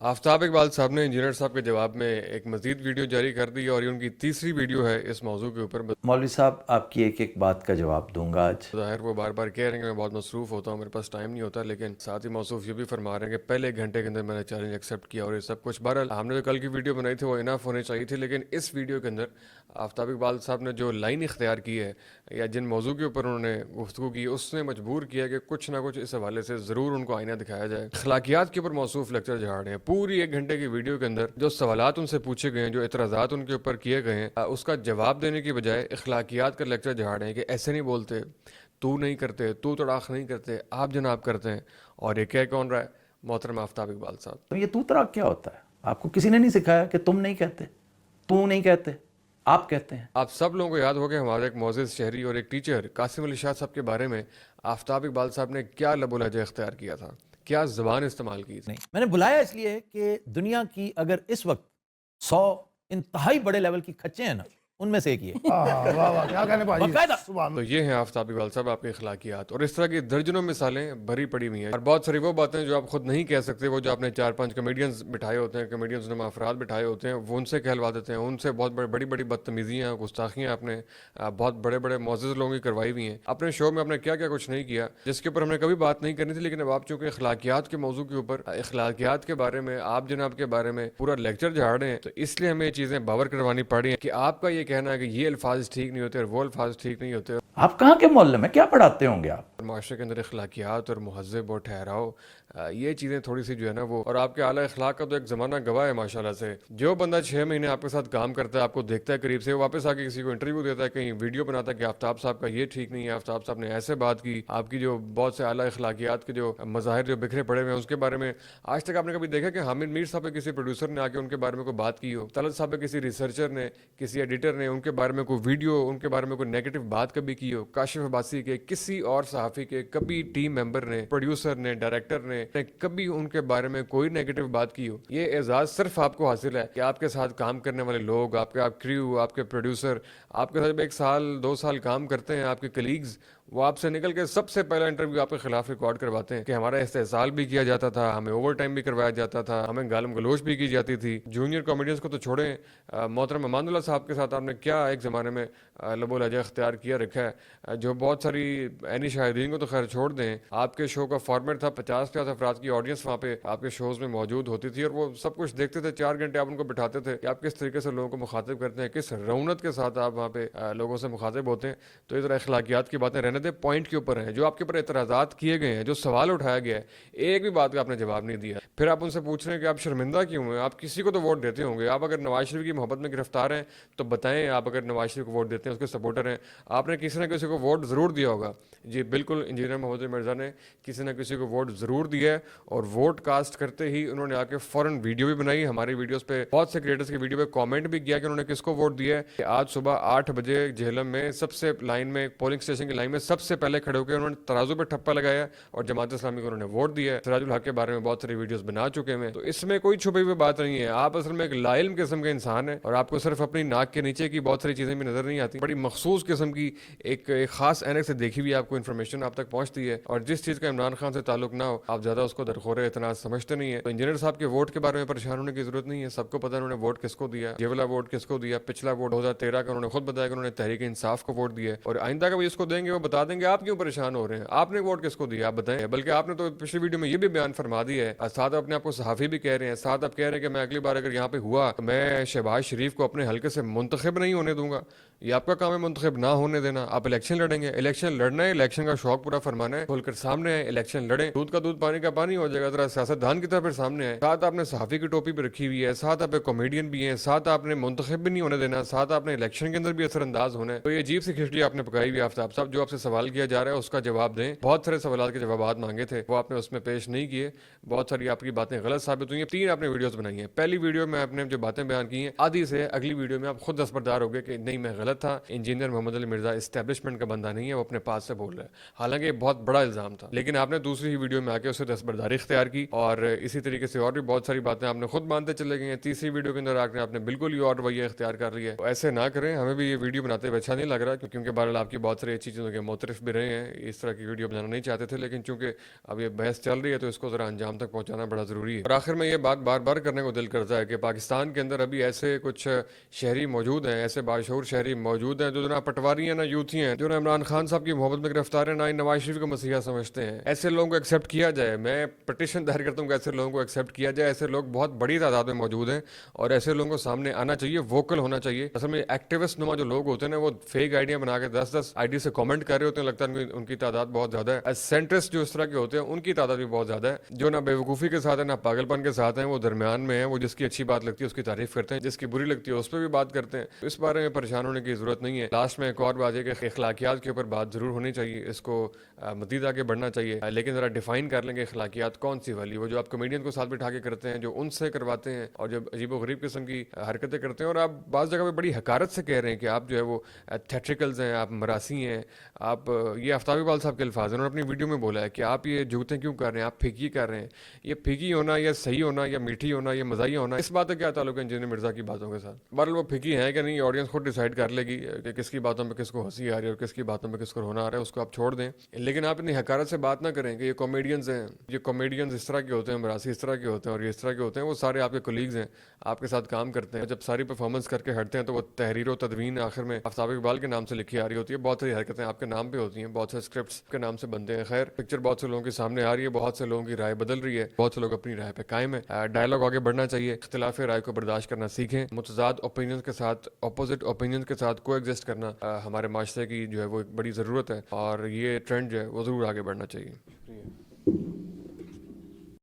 आफताब इकबाल साहब ने इंजीनियर साहब के जवाब में एक मजीद वीडियो जारी कर दी और ये उनकी तीसरी वीडियो है इस मौजू के ऊपर। मौलवी साहब आपकी एक एक बात का जवाब दूंगा आज। ज़ाहिर वो बार बार कह रहे हैं कि मैं बहुत मसरूफ़ होता हूँ, मेरे पास टाइम नहीं होता, लेकिन साथ ही मौसूफ ये भी फरमा रहे हैं कि पहले एक घंटे के अंदर मैंने चैलेंज एक्सेप्ट किया और ये सब कुछ। बहरहाल हमने जो कल की वीडियो बनाई थी वो इनफ होनी चाहिए थी, लेकिन इस वीडियो के अंदर आफताब इकबाल साहब ने जो लाइन इख्तियार की है या जिन मौजू के ऊपर उन्होंने गुफ्तगू की, उसने मजबूर किया कि कुछ ना कुछ इस हवाले से ज़रूर उनको आईना दिखाया जाए। अखलाकियात के ऊपर मौसूफ लेक्चर झाड़ रहे हैं। पूरी एक घंटे की वीडियो के अंदर जो सवालात उनसे पूछे गए हैं, जो एतराज़ात उनके ऊपर किए गए हैं, उसका जवाब देने की बजाय अखलाकियात का लेक्चर झाड़ रहे हैं कि ऐसे नहीं बोलते, तू नहीं करते, तू तड़ाक नहीं करते, आप जनाब करते हैं। और ये कह कौन रहा है? मोहतरम आफताब इकबाल साहब। तो ये तू तराक क्या होता है? आपको किसी ने नहीं सिखाया कि तुम नहीं कहते, तू नहीं कहते, आप कहते हैं। आप सब लोगों को याद होगा हमारे एक मोअज़्ज़िज़ शहरी और एक टीचर कासिम अली शाह साहब के बारे में आफताब इकबाल साहब ने क्या लबो लहजा इख्तियार किया था, क्या ज़बान इस्तेमाल की थी। नहीं, मैंने बुलाया इसलिए कि दुनिया की अगर इस वक्त 100 इंतहाई बड़े लेवल की खच्चे हैं ना, उनमें से एक ये वाह वाह क्या कहने भाई, बाकायदा। सुभान तो ये हैं आफताब इकबाल साहब आपके अखलाकियात, और इस तरह की दर्जनों मिसालें भरी पड़ी हुई हैं। और बहुत सारी वो बातें जो आप खुद नहीं कह सकते, वो जो आपने 4-5 कमेडियंस बिठाए होते हैं, कमेडियंस नुमा अफराद बिठाए होते हैं, वो उनसे कहलवा देते हैं। उनसे बहुत बड़ी बड़ी बदतमीजियाँ, गुस्ताखियाँ आपने बहुत बड़े बड़े मोअज़्ज़िज़ लोगों की करवाई हुई हैं। अपने शो में आपने क्या क्या कुछ नहीं किया जिसके ऊपर हमने कभी बात नहीं करनी थी, लेकिन अब आप चूँकि अखलाकियात के मौजू के ऊपर, अखलाकियात के बारे में, आप जनाब के बारे में पूरा लेक्चर झाड़ रहे हैं, तो इसलिए हमें ये चीज़ें बावर करवानी पड़ी हैं कि आपका ये कहना है कि ये अल्फाज ठीक नहीं होते और वो अल्फाज ठीक नहीं होते। आप कहाँ के मोहल्ले में क्या पढ़ाते होंगे आप? माशरे के अंदर अखलाकियात और महज़्ज़ब और ठहराव, ये चीज़ें थोड़ी सी जो है ना वो, और आपके आला अखलाक का तो एक ज़माना गवाह है माशाल्लाह से। जो बंदा 6 महीने आपके साथ काम करता है, आपको देखता है करीब से, वो वापस आके किसी को इंटरव्यू देता है, कहीं वीडियो बनाता है कि आफ्ताब साहब का ये ठीक नहीं है, आफ्ताब साहब ने ऐसे बात की, आपकी जो बहुत से आला अखलाकियात के जो मज़ाहिर जो बिखरे पड़े हुए हैं उसके बारे में आज तक आपने कभी देखा कि हामिद मीर साहब के किसी प्रोड्यूसर ने आके उनके बारे में कोई बात की हो, तलत साहब के किसी रिसर्चर ने, किसी एडिटर ने उनके बारे में कोई वीडियो, उनके बारे में कोई नेगेटिव बात कभी की हो? काशिफ अब्बासी के, किसी और सहाफ़ी के, कभी टीम मेंबर ने, प्रोड्यूसर ने, डायरेक्टर ने कभी उनके बारे में कोई नेगेटिव बात की हो? ये एजाज़ सिर्फ आपको हासिल है कि आपके साथ काम करने वाले लोग, आपके क्रू, आपके प्रोड्यूसर, आपके साथ 1 साल 2 साल काम करते हैं, आपके कलीग्स, वो आपसे निकल के सबसे पहला इंटरव्यू आपके खिलाफ रिकॉर्ड करवाते हैं कि हमारा इस्तेहसाल भी किया जाता था, हमें ओवर टाइम भी करवाया जाता था, हमें गालम गलोच भी की जाती थी। जूनियर कॉमेडियंस को तो छोड़ें, मोहतरम अमानुल्लाह साहब के साथ आपने क्या एक ज़माने में लबो लहजा इख्तियार किया रखा है, जो बहुत सारी ऐनी शाहिदीन को तो खैर छोड़ दें। आपके शो का फॉर्मेट था 50-50 अफराद की ऑडियंस वहाँ पे आपके शोज़ में मौजूद होती थी और वो सब कुछ देखते थे। 4 घंटे आप उनको बिठाते थे कि आप किस तरीके से लोगों को मुखातिब करते हैं, किस रौनक के साथ आप वहाँ पे लोगों से मुखातिब होते हैं। तो इस तरह अखलाकियात की बातें रहने दें, पॉइंट के ऊपर हैं। जो आपके ऊपर एतराज़ात किए गए हैं, जो सवाल उठाया गया है, एक भी बात का आपने जवाब नहीं दिया। फिर आप उनसे पूछ रहे हैं कि आप शर्मिंदा क्यों हैं? आप किसी को तो वोट देते होंगे। आप अगर नवाज शरीफ की मोहब्बत में गिरफ्तार हैं तो बताएं, आप अगर नवाज शरीफ को वोट देते हैं, उसके सपोर्टर हैं, आपने किसी न किसी को वोट ज़रूर दिया होगा। जी बिल्कुल, इंजीनियर मोहम्मद मिर्ज़ा ने किसी न किसी को वोट ज़रूर दिया है, और वोट कास्ट करते ही उन्होंने आके फ़ौरन वीडियो भी बनाई। हमारी वीडियोस पे, बहुत से क्रिएटर्स की वीडियो पे कमेंट भी किया कि उन्होंने किसको वोट दिया है। कि आज सुबह 8 बजे झेलम में सबसे लाइन में, पोलिंग स्टेशन की लाइन में सबसे पहले खड़े होकर उन्होंने तराजू पे ठप्पा लगाया और जमात इस्लामी को उन्होंने वोट दिया है। सिराजुल हक के बारे में बहुत सारी वीडियोस बना चुके हैं, तो इसमें कोई छुपी हुई बात नहीं है। आप असल में एक लाइल्म किस्म के इंसान है और आपको सिर्फ अपनी नाक के नीचे की बहुत सारी चीज़ें भी नजर नहीं आती। बड़ी मखसूस किस्म की एक खास ऐनक से देखी हुई आपको इन्फॉर्मेशन आप तक पहुंचती है, और जिस चीज़ का इमरान खान से ताल्लुक ना हो आप ज़्यादा उसको दरखोरे इतना समझते नहीं है। तो इंजीनियर साहब के वोट के बारे में परेशान होने की जरूरत नहीं है। सबको पता है उन्होंने वोट किसको दिया, ये वाला वोट किसको दिया। पिछला वोट 2013 का उन्होंने खुद बताया कि उन्होंने तहरीक इंसाफ को वोट दिया, और आइंदा का भी इसको देंगे वो बता देंगे आप क्यों परेशान हो रहे हैं, आपने वोट किसको दिया आप बताएं। बल्कि आपने तो पिछली वीडियो में ये भी बयान फरमा दिया है, साथ अपने आपको सहाफ़ी भी कह रहे हैं, साथ आप कह रहे हैं कि मैं अगली बार अगर यहाँ पे हुआ तो मैं शहबाज शरीफ को अपने हल्के से मुंतखब नहीं होने दूंगा। ये आपका काम है मुंतखब ना होने देना। आप इलेक्शन लड़ेंगे, इलेक्शन लड़ना है, इलेक्शन का शौक पूरा फरमाना है, खुलकर सामने है, इलेक्शन लड़े, दूध का दूध पानी का पानी हो जाएगा। जरा सियासतदान की तरह फिर सामने है। साथ आपने सहाफ़ी की टोपी भी रखी हुई है, साथ आप कॉमेडियन भी हैं, साथ आपने मुंतखब भी नहीं होने देना, साथ आपने इलेक्शन के अंदर भी असरअंदाज होना है। तो ये अजीब सी खिचड़ी आपने पकाई हुई। आफ्ताब साहब, जो आपसे सवाल किया जा रहा है उसका जवाब दें। बहुत सारे सवाल के जवाब मांगे थे, वो आपने उसमें पेश नहीं किए। बहुत सारी आपकी बातें गलत साबित हुई हैं। 3 आपने वीडियोस बनाई हैं। पहली वीडियो में आपने जो बातें बयान की हैं, आधी से अगली वीडियो में आप खुद दस्तबरदार हो गए कि नहीं मैं गलत था, इंजीनियर मोहम्मद अली मिर्जा इस्टेब्लिशमेंट का बंदा नहीं है, वो अपने पास से बोल रहा है। हालांकि ये बहुत बड़ा इल्जाम था, लेकिन आपने दूसरी ही वीडियो में आके उसे दस्तबरदारी इख्तियार की, और इसी तरीके से और भी बहुत सारी बातें आपने खुद मानते चले गए हैं। तीसरी वीडियो के अंदर आकर आपने बिल्कुल ही और वही इख्तियार कर रही है। तो ऐसे ना करें, हमें भी ये वीडियो बनाते हुए अच्छा नहीं लग रहा, क्योंकि बहरहाल आपकी बहुत सारी अच्छी चीज़ों के मोतरफ भी रहे हैं, इस तरह की वीडियो बनाना नहीं चाहते थे, लेकिन चूंकि अब ये बहस चल रही है तो इसको ज़रा अंजाम तक पहुंचाना बड़ा ज़रूरी है। और आखिर में ये बात बार बार करने को दिल करता है कि पाकिस्तान के अंदर अभी ऐसे कुछ शहरी मौजूद हैं, ऐसे बाशऊर शहरी मौजूद हैं जो ना पटवारी हैं, ना यूथी हैं, जो ना इमरान खान साहब की मोहब्बत में गिरफ्तार हैं, ना ही नवाज शरीफ को मसीहा समझते हैं। ऐसे लोगों को एक्सेप्ट किया जाए, मैं पटिशन दायर करता हूँ कि ऐसे लोगों को एक्सेप्ट किया जाए। ऐसे लोग बहुत बड़ी तादाद में मौजूद हैं और ऐसे लोगों को सामने आना चाहिए, वोकल होना चाहिए। असल में एक्टिविस्ट नुमा जो लोग होते हैं ना, वो फेक आइडिया बना के 10-10 आईडी से कमेंट कर रहे होते हैं, लगता है उनकी तादाद बहुत ज़्यादा है। सेंट्रिस्ट जो इस तरह के होते हैं उनकी तादाद भी बहुत ज़्यादा है, जो ना बेवकूफ़ी के साथ है ना पागलपन के साथ हैं, वो दरमियान में है। वो जिसकी अच्छी बात लगती है उसकी तारीफ करते हैं, जिसकी बुरी लगती है उस पर भी बात करते हैं। इस बारे में परेशान होने की ज़रूरत नहीं है। लास्ट में एक और बात है कि अखलाकियात के ऊपर बात ज़रूर होनी चाहिए, इसको मज़ीद आगे बढ़ना चाहिए, लेकिन ज़रा डिफ़ाइन कर लेंगे अखलाकियात कौन सी वाली, वो जो आप कमेडियन को साथ बिठा के करते हैं, जो उनसे करवाते हैं और जो अजीब गरीब किस्म की हरकतें करते हैं। और आप बाज़ जगह पे बड़ी हकारत से कह रहे हैं कि आप जो है वो थेट्रिकल्स हैं, आप मरासी हैं, आप ये आफ्ताब इकबाल साहब के अल्फाज हैं। उन्होंने अपनी वीडियो में बोला है कि आप ये जूते क्यों कर रहे हैं, आप फीकी कर रहे हैं। ये फीकी होना या सही होना या मीठी होना या मज़ाहिया होना, इस बात का क्या ताल्लुक है इंजीनियर मिर्ज़ा की बातों के साथ। बहरहाल वो फीकी है कि नहीं, ऑडियंस खुद डिसाइड कर लेगी कि किसकी बातों में किसको हंसी आ रही है और किसकी बातों में किसको रोना आ रहा है, उसको आप छोड़ दें। लेकिन आप इतनी हकारत से बात ना करें कि ये कॉमेडियंस हैं, ये कॉमेडियंस इस तरह के होते हैं, मरासी इस तरह के होते हैं और ये इस तरह के होते हैं। वो सारे आपके कोलीग्स हैं, आपके साथ काम करते हैं। जब सारी परफॉर्मेंस करके हटते हैं तो वो तहरीर व तदवीन आखिर में आफ्ताब इकबाल के नाम से लिखी आ रही होती है। बहुत सारी हरकतें आपके नाम पे होती हैं, बहुत से स्क्रिप्ट्स के नाम से बनते हैं। खैर, पिक्चर बहुत से लोगों के सामने आ रही है, बहुत से लोगों की राय बदल रही है, बहुत से लोग अपनी राय पे कायम है। डायलॉग आगे बढ़ना चाहिए, इख्तिलाफ राय को बर्दाश्त करना सीखें, मुतजाद ओपिनियन के साथ, अपोजिट ओपिनियन के साथ को एग्जिस्ट करना हमारे माशरे की जो है वो एक बड़ी ज़रूरत है और ये ट्रेंड जो है वो ज़रूर आगे बढ़ना चाहिए।